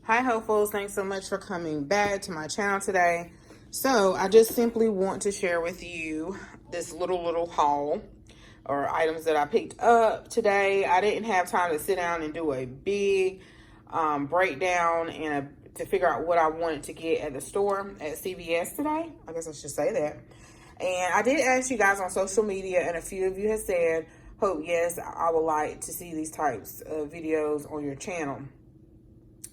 Hi hopefuls, thanks so much for coming back to my channel today. So I just simply want to share with you this little haul or items that I picked up today. I didn't have time to sit down and do a big breakdown and to figure out what I wanted to get at the store at CVS today. I guess I should say that. And I did ask you guys on social media, and a few of you have said, Hope, yes, I would like to see these types of videos on your channel.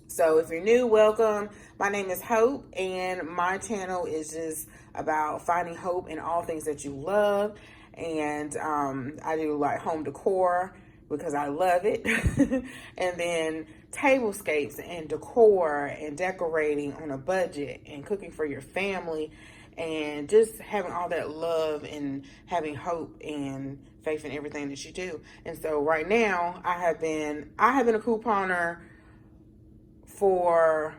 So if you're new, welcome. My name is Hope, and my channel is just about finding hope in all things that you love. And I do like home decor because I love it. And then tablescapes and decor and decorating on a budget and cooking for your family and just having all that love and having hope and faith in everything that you do. And so right now I have been a couponer for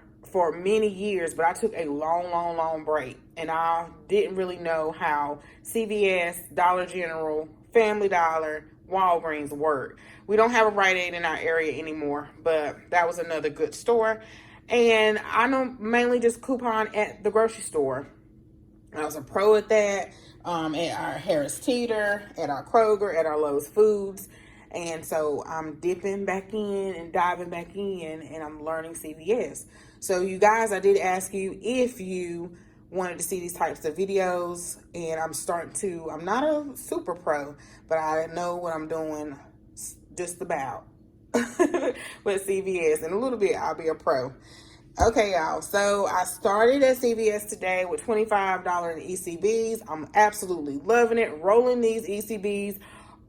many years, but I took a long break, and I didn't really know how CVS, Dollar General, Family Dollar, Walgreens work. We don't have a Rite Aid in our area anymore, but that was another good store. And I know mainly just coupon at the grocery store. I was a pro at that, at our Harris Teeter, at our Kroger, at our Lowe's Foods. And so I'm dipping back in and diving back in, and I'm learning CVS. So you guys, I did ask you if you wanted to see these types of videos, and I'm not a super pro, but I know what I'm doing just about with CVS. In a little bit, I'll be a pro. Okay, y'all, so I started at CVS today with $25 in ECBs. I'm absolutely loving it, rolling these ECBs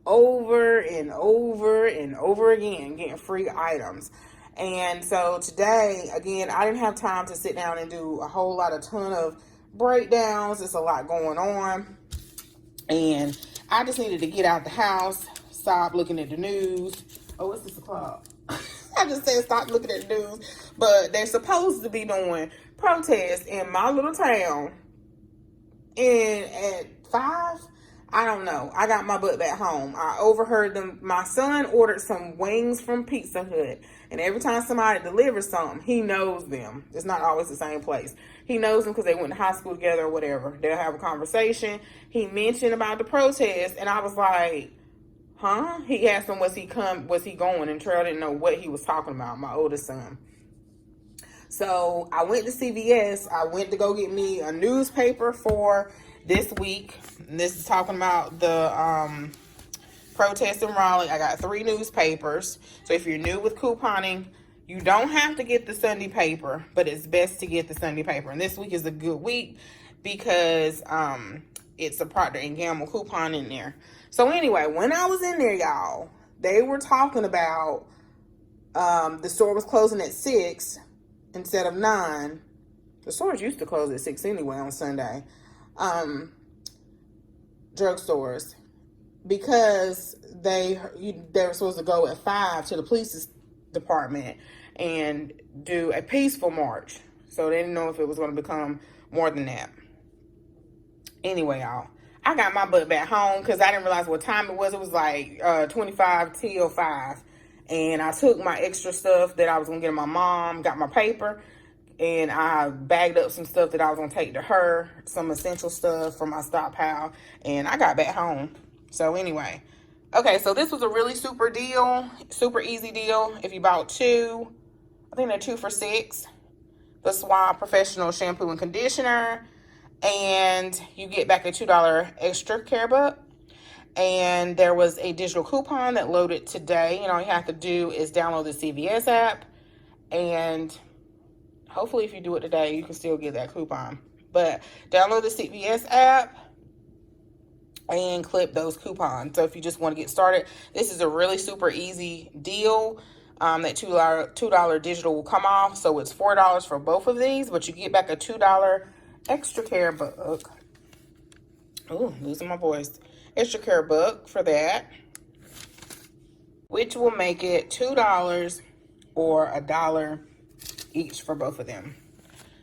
over and over and over again, getting free items. And so today, again, I didn't have time to sit down and do a whole ton of breakdowns. There's a lot going on, and I just needed to get out the house, stop looking at the news. Oh, it's 6 o'clock. I just said stop looking at the news, but they're supposed to be doing protests in my little town. And at 5, I don't know. I got my butt back home. I overheard them. My son ordered some wings from Pizza Hut, and every time somebody delivers something, he knows them. It's not always the same place. He knows them because they went to high school together or whatever. They'll have a conversation. He mentioned about the protest, and I was like, huh? He asked him, was he going? And Trail didn't know what he was talking about, my oldest son. So I went to CVS. I went to go get me a newspaper for this week. And this is talking about the protest in Raleigh. I got 3 newspapers. So if you're new with couponing, you don't have to get the Sunday paper, but it's best to get the Sunday paper. And this week is a good week because it's a Procter & Gamble coupon in there. So anyway, when I was in there, y'all, they were talking about the store was closing at 6 instead of 9. The stores used to close at 6 anyway on Sunday. Drugstores, because they were supposed to go at 5 to the police department and do a peaceful march. So they didn't know if it was going to become more than that. Anyway, y'all, I got my butt back home because I didn't realize what time it was. It was like 25 till 5. And I took my extra stuff that I was going to get my mom, got my paper, and I bagged up some stuff that I was going to take to her, some essential stuff from my stockpile, and I got back home. So anyway, okay, so this was a really super easy deal. If you bought 2, I think they're 2 for $6, the Suave Professional Shampoo and Conditioner, and you get back a $2 extra care buck. And there was a digital coupon that loaded today. You know, all you have to do is download the CVS app, and hopefully if you do it today, you can still get that coupon. But download the CVS app and clip those coupons. So if you just want to get started, this is a really super easy deal. That $2 digital will come off. So it's $4 for both of these, but you get back a $2 extra care buck. Oh, losing my voice. Extra care buck for that, which will make it $2 or $1 each for both of them.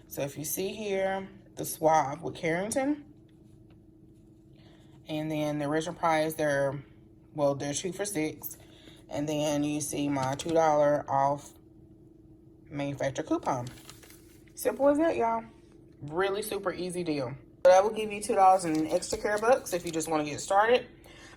So if you see here, the Suave with Carrington, and then the original price, they're 2 for $6, and then you see my $2 off manufacturer coupon. Simple as that, y'all. Really super easy deal. So that will give you $2 in extra care bucks if you just want to get started.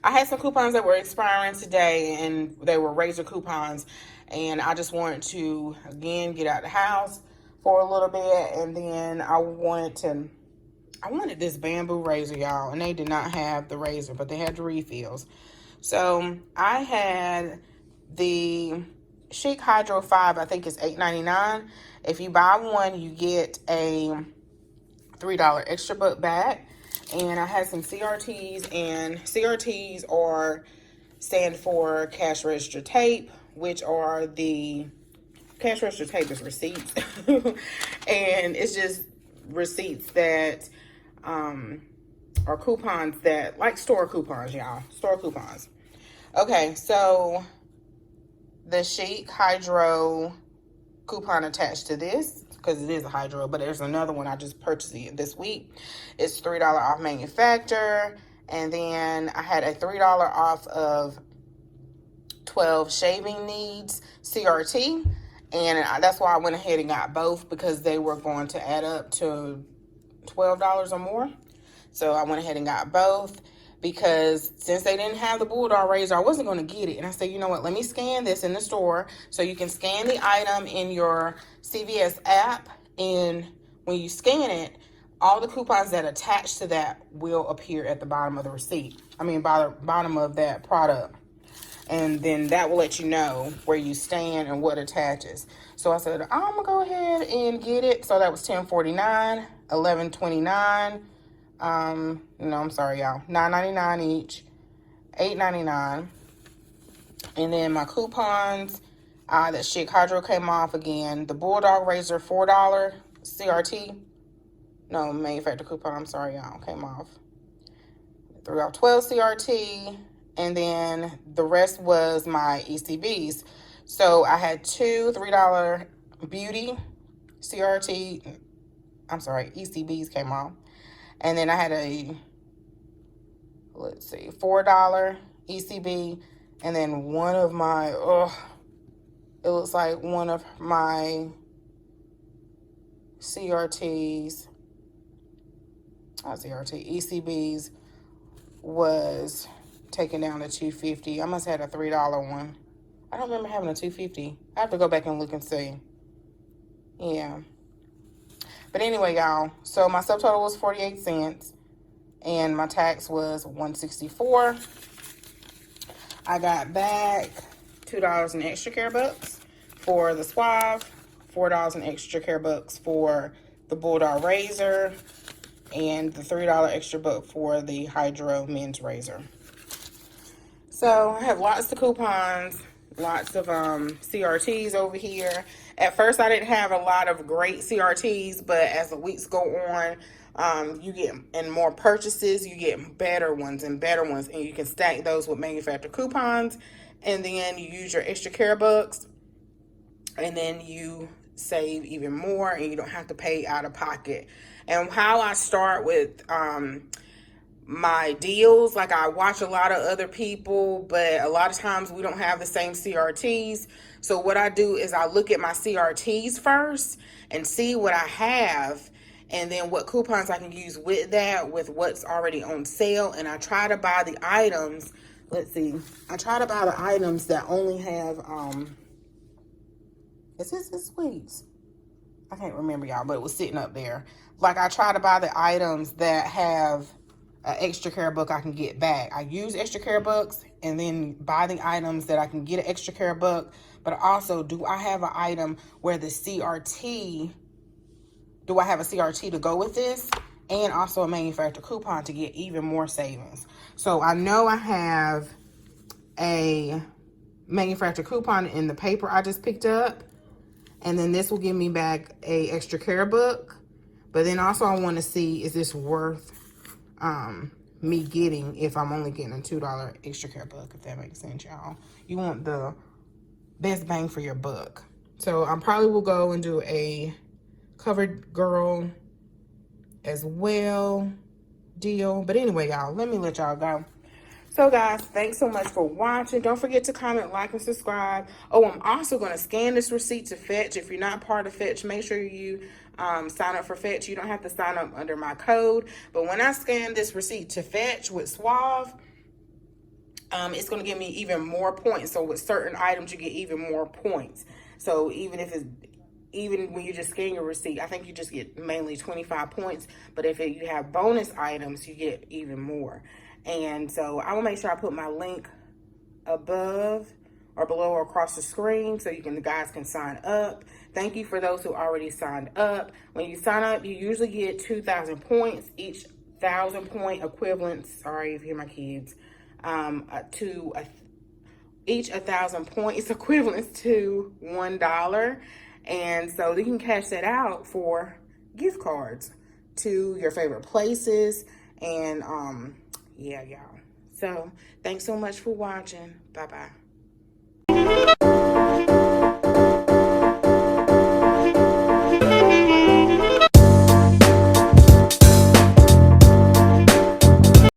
I had some coupons that were expiring today, and they were razor coupons, and I just wanted to again get out the house for a little bit, and then I wanted this bamboo razor, y'all, and they did not have the razor, but they had the refills. So I had the Chic Hydro 5, I think it's $8.99. If you buy one, you get a $3 extra buck back. And I had some CRTs, and CRTs stand for cash register tape, which are the cash register tape is receipts. And it's just receipts that are coupons that, like store coupons, y'all. Store coupons. Okay, so the Chic Hydro coupon attached to this, because it is a Hydro, but there's another one I just purchased it this week. It's $3 off manufacturer, and then I had a $3 off of 12 shaving needs CRT, and that's why I went ahead and got both, because they were going to add up to $12 or more. So I went ahead and got both, because since they didn't have the Bulldog razor, I wasn't going to get it. And I said, you know what, let me scan this in the store. So you can scan the item in your CVS app, and when you scan it, all the coupons that attach to that will appear at the bottom of the receipt. Bottom of that product. And then that will let you know where you stand and what attaches. So I said, I'm going to go ahead and get it. So that was $10.49, $11.29. No, I'm sorry, y'all. $9.99 each, $8.99. And then my coupons, that Chic Hydro came off again. The Bulldog razor, $4 CRT. No, manufacturer coupon, I'm sorry, y'all, came off. Threw out 12 CRT, and then the rest was my ECBs. So I had two $3 beauty CRT, ECBs came off. And then I had a, $4 ECB, and then one of my, it looks like one of my ECBs was taken down to $2.50. I must have had a $3 one. I don't remember having a $2.50. I have to go back and look and see. Yeah. But anyway, y'all, so my subtotal was 48 cents, and my tax was $164. I got back $2 in extra care bucks for the Suave, $4 in extra care bucks for the Bulldog razor, and the $3 extra buck for the Hydro men's razor. So I have lots of coupons, lots of CRTs over here. At first, I didn't have a lot of great CRTs, but as the weeks go on, you get, and more purchases, you get better ones, and you can stack those with manufacturer coupons, and then you use your extra care bucks, and then you save even more, and you don't have to pay out of pocket. And how I start with my deals, like I watch a lot of other people, but a lot of times we don't have the same CRTs. So what I do is I look at my CRTs first and see what I have, and then what coupons I can use with that, with what's already on sale. And I try to buy the items, I try to buy the items that only have, is this sweets? I can't remember, y'all, but it was sitting up there. Like, I try to buy the items that have an extra care buck I can get back. I use extra care bucks and then buy the items that I can get an extra care buck. But also, do I have an item where the CRT, do I have a CRT to go with this? And also a manufacturer coupon to get even more savings. So I know I have a manufacturer coupon in the paper I just picked up. And then this will give me back a extra care book. But then also I want to see, is this worth me getting if I'm only getting a $2 extra care book, if that makes sense, y'all. You want the best bang for your buck. So I probably will go and do a Covered Girl as well deal. But anyway, y'all, let me let y'all go. So guys, thanks so much for watching. Don't forget to comment, like, and subscribe. Oh, I'm also going to scan this receipt to Fetch. If you're not part of Fetch, make sure you sign up for Fetch. You don't have to sign up under my code. But when I scan this receipt to Fetch with Suave, it's going to give me even more points. So with certain items, you get even more points. So even when you just scan your receipt, I think you just get mainly 25 points. But if you have bonus items, you get even more. And so I will make sure I put my link above or below or across the screen so you guys can sign up. Thank you for those who already signed up. When you sign up, you usually get 2,000 points. Each 1,000-point equivalent, sorry if you hear my kids, each 1,000 points equivalent to $1. And so you can cash that out for gift cards to your favorite places. And yeah, y'all. So thanks so much for watching. Bye-bye.